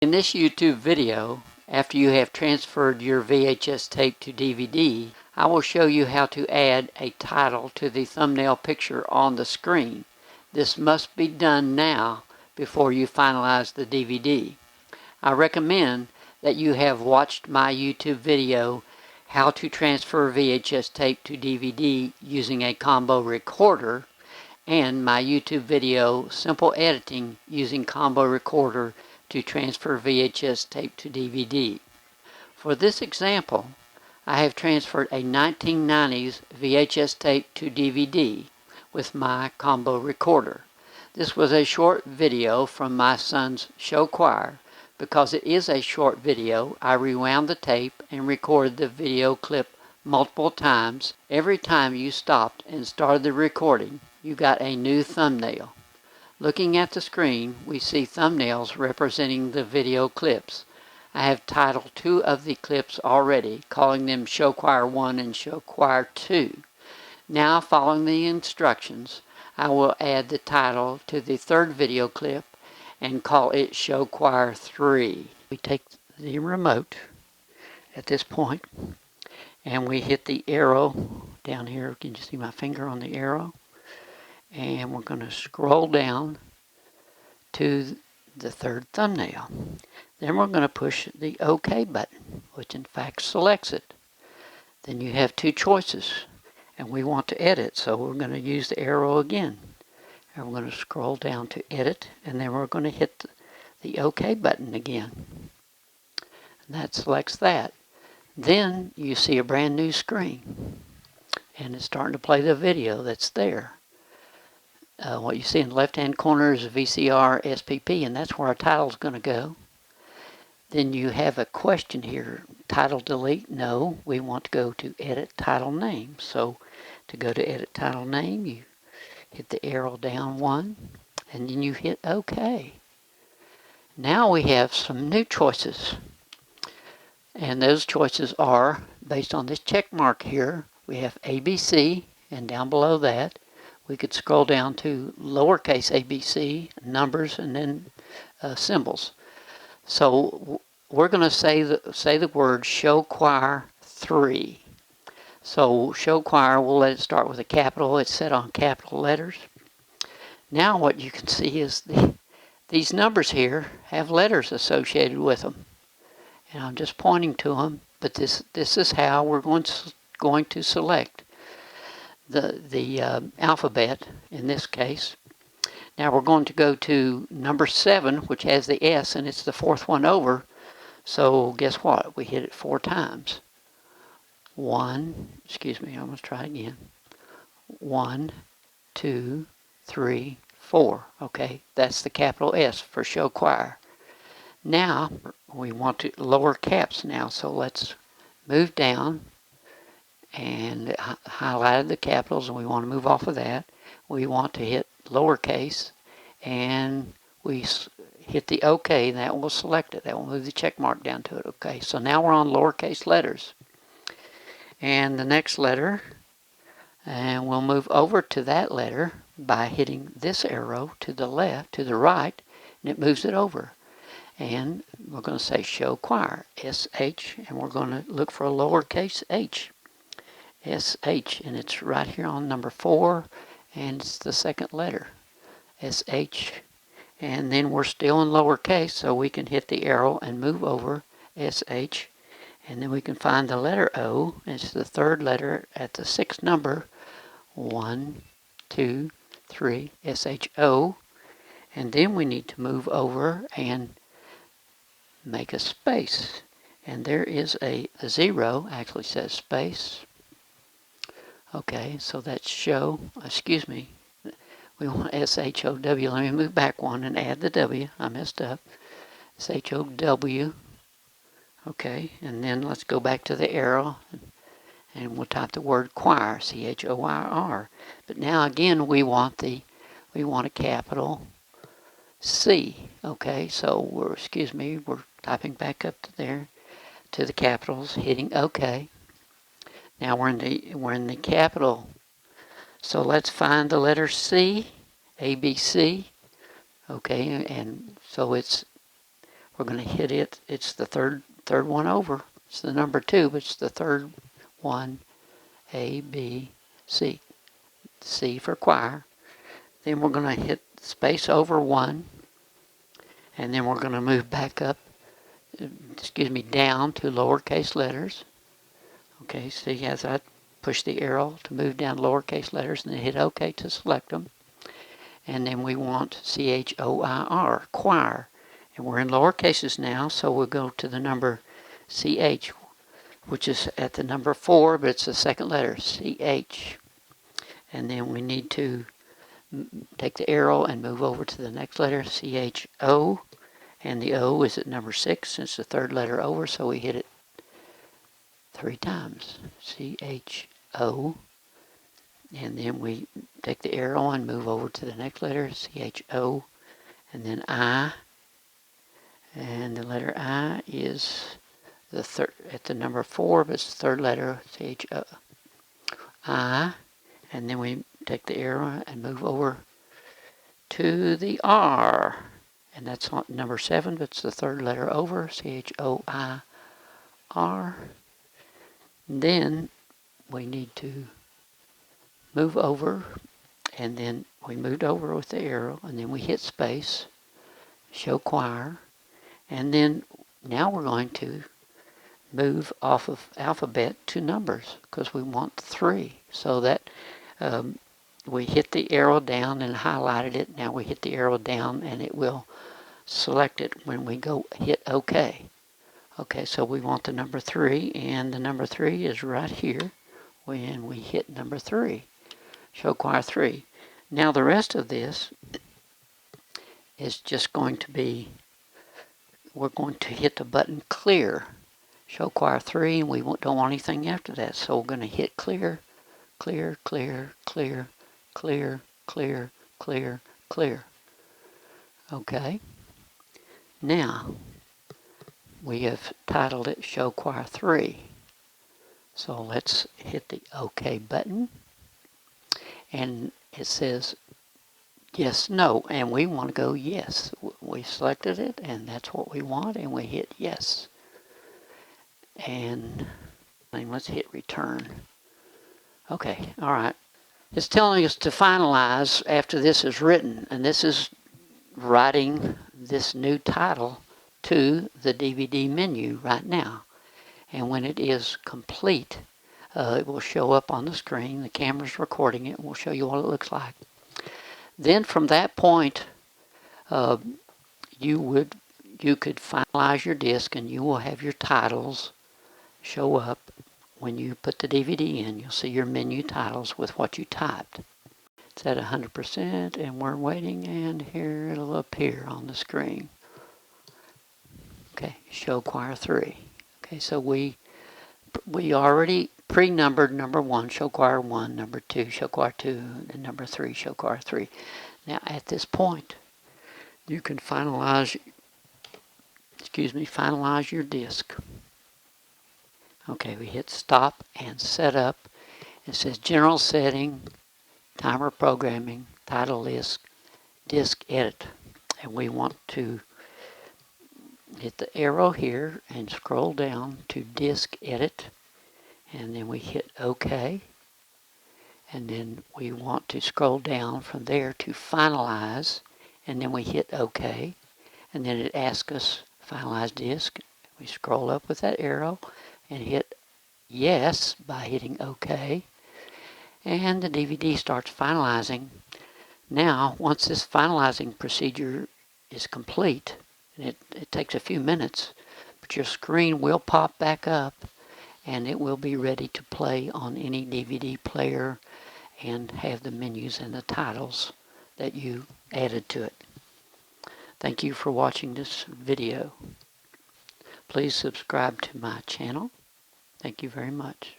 In this YouTube video, after you have transferred your VHS tape to DVD, I will show you how to add a title to the thumbnail picture on the screen. This must be done now before you finalize the DVD. I recommend that you have watched my YouTube video, How to Transfer VHS Tape to DVD Using a Combo Recorder, and my YouTube video, Simple Editing Using Combo Recorder to Transfer VHS Tape to DVD. For this example, I have transferred a 1990s VHS tape to DVD with my combo recorder. This was a short video from my son's show choir. Because it is a short video, I rewound the tape and recorded the video clip multiple times. Every time you stopped and started the recording, you got a new thumbnail. Looking at the screen, we see thumbnails representing the video clips. I have titled two of the clips already, calling them Show Choir 1 and Show Choir 2. Now, following the instructions, I will add the title to the third video clip and call it Show Choir 3. We take the remote at this point and we hit the arrow down here. Can you see my finger on the arrow? And we're going to scroll down to the third thumbnail. Then we're going to push the OK button, which in fact selects it. Then you have two choices, and we want to edit, so we're going to use the arrow again. And we're going to scroll down to edit, and then we're going to hit the OK button again. And that selects that. Then you see a brand new screen, and it's starting to play the video that's there. What you see in the left-hand corner is a VCR SPP, and that's where our title is going to go. Then you have a question here, title delete. No, we want to go to edit title name. So to go to edit title name, you hit the arrow down one, and then you hit OK. Now we have some new choices. And those choices are, based on this check mark here, we have ABC, and down below that, we could scroll down to lowercase ABC, numbers, and then symbols. So we're going to say the word Show Choir 3. So Show Choir, we'll let it start with a capital. It's set on capital letters. Now what you can see is these numbers here have letters associated with them. And I'm just pointing to them, but this is how we're going to select the alphabet in this case. Now we're going to go to number 7, which has the S, and it's the fourth one over. So guess what? We hit it 4 times. I'm going to try again. 1, 2, 3, 4. Okay, that's the capital S for Show Choir. Now we want to lower caps now, so let's move down. And highlighted the capitals, and we want to move off of that. We want to hit lowercase, and we hit the OK, and that will select it. That will move the check mark down to it. Okay, so now we're on lowercase letters. And the next letter, and we'll move over to that letter by hitting this arrow to the left, to the right, and it moves it over. And we're going to say Show Choir, SH, and we're going to look for a lowercase h. SH, and it's right here on number 4, and it's the second letter, SH. And then we're still in lowercase, so we can hit the arrow and move over SH. And then we can find the letter O, and it's the third letter at the 6th number, 1, 2, 3, SHO. And then we need to move over and make a space. And there is a 0, actually says space. Okay, so that's show, we want S-H-O-W. Let me move back one and add the W. I messed up. S-H-O-W. Okay, and then let's go back to the arrow, and we'll type the word choir, C-H-O-I-R. But now again, we want a capital C. Okay, so we're typing back up to there, to the capitals, hitting OK. Now we're in the capital. So let's find the letter C, ABC. Okay, and so we're going to hit it. It's the third one over. It's the number 2, but it's the third one. A, B, C. C for choir. Then we're going to hit space over 1, and then we're going to move back up, down to lowercase letters. Okay, see, as I push the arrow to move down lowercase letters, and then hit OK to select them. And then we want CHOIR, choir. And we're in lower cases now, so we'll go to the number CH, which is at the number 4, but it's the second letter, CH. And then we need to take the arrow and move over to the next letter, CHO. And the O is at number 6, it's the third letter over, so we hit it 3 times. CHO. And then we take the arrow and move over to the next letter, CHO. And then I. And the letter I is the third at the number 4, but it's the third letter, CHO. I. And then we take the arrow and move over to the R. And that's on number 7, but it's the third letter over, CHOIR. Then we need to move over, and then we moved over with the arrow, and then we hit space, show choir, and then now we're going to move off of alphabet to numbers because we want 3. So that we hit the arrow down and highlighted it. Now we hit the arrow down and it will select it when we go hit OK. Okay, so we want the number 3, and the number 3 is right here when we hit number 3. Show choir 3. Now the rest of this is just going to be, we're going to hit the button clear. Show choir 3, and we don't want anything after that, so we're going to hit clear, clear, clear, clear, clear, clear, clear, clear. Okay. Now, we have titled it Show Choir 3. So let's hit the OK button. And it says yes, no, and we want to go yes. We selected it, and that's what we want, and we hit yes. And let's hit return. Okay, all right. It's telling us to finalize after this is written, and this is writing this new title to the DVD menu right now. And when it is complete, it will show up on the screen. The camera's recording it, and we'll show you what it looks like. Then from that point, you could finalize your disc, and you will have your titles show up. When you put the DVD in, you'll see your menu titles with what you typed. It's at 100%, and we're waiting, and here it'll appear on the screen. Okay, show choir 3. Okay, so we already pre-numbered number 1, show choir 1, number 2, show choir 2, and number 3, show choir 3. Now at this point, you can finalize your disc. Okay, we hit stop and set up. It says general setting, timer programming, title list, disc edit. And we want to hit the arrow here and scroll down to disc edit. And then we hit OK. And then we want to scroll down from there to finalize. And then we hit OK. And then it asks us finalize disc. We scroll up with that arrow and hit yes by hitting OK. And the DVD starts finalizing. Now, once this finalizing procedure is complete, and it takes a few minutes, but your screen will pop back up and it will be ready to play on any DVD player and have the menus and the titles that you added to it. Thank you for watching this video. Please subscribe to my channel. Thank you very much.